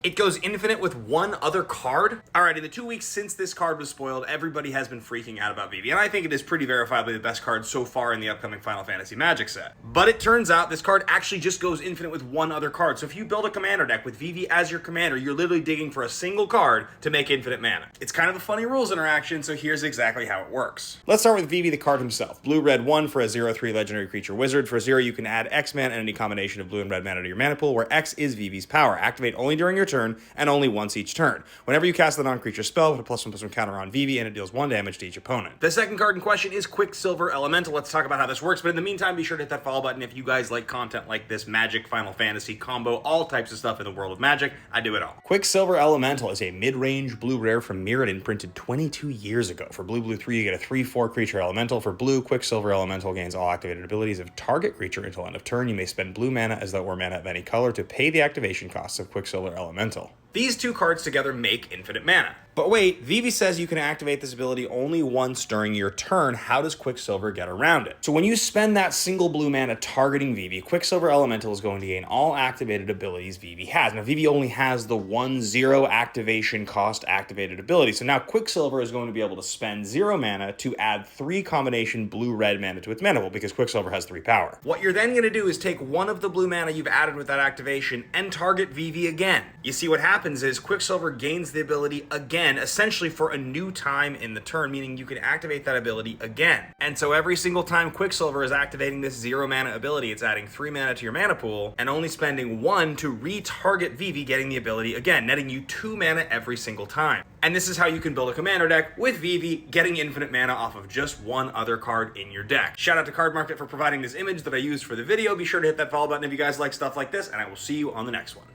It goes infinite with one other card? Alright, in the 2 weeks since this card was spoiled, everybody has been freaking out about Vivi, and I think it is pretty verifiably the best card so far in the upcoming Final Fantasy Magic set. But it turns out this card actually just goes infinite with one other card, so if you build a commander deck with Vivi as your commander, you're literally digging for a single card to make infinite mana. It's kind of a funny rules interaction, so here's exactly how it works. Let's start with Vivi, the card himself. Blue-red 1 for a 0/3 legendary creature wizard. For 0, you can add X mana and any combination of blue and red mana to your mana pool, where X is Vivi's power. Activate only during your turn, and only once each turn. Whenever you cast the non-creature spell, put a +1/+1 counter on Vivi, and it deals 1 damage to each opponent. The second card in question is Quicksilver Elemental. Let's talk about how this works, but in the meantime, be sure to hit that follow button if you guys like content like this, Magic, Final Fantasy, combo, all types of stuff in the world of Magic. I do it all. Quicksilver Elemental is a mid-range blue rare from Mirrodin, printed 22 years ago. For blue 3, you get a 3/4 creature elemental. For blue, Quicksilver Elemental gains all activated abilities of target creature until end of turn. You may spend blue mana as though it were mana of any color to pay the activation costs of Quicksilver Elemental. These two cards together make infinite mana. But wait, Vivi says you can activate this ability only once during your turn. How does Quicksilver get around it? So when you spend that single blue mana targeting Vivi, Quicksilver Elemental is going to gain all activated abilities Vivi has. Now, Vivi only has the 1/0 activation cost activated ability. So now Quicksilver is going to be able to spend 0 mana to add 3 combination blue-red mana to its mana pool, because Quicksilver has 3 power. What you're then going to do is take one of the blue mana you've added with that activation and target Vivi again. You see, what happens is Quicksilver gains the ability again, essentially for a new time in the turn, meaning you can activate that ability again. And so every single time Quicksilver is activating this 0 mana ability, it's adding 3 mana to your mana pool and only spending 1 to retarget Vivi getting the ability again, netting you 2 mana every single time. And this is how you can build a commander deck with Vivi, getting infinite mana off of just one other card in your deck. Shout out to Card Market for providing this image that I used for the video. Be sure to hit that follow button if you guys like stuff like this, and I will see you on the next one.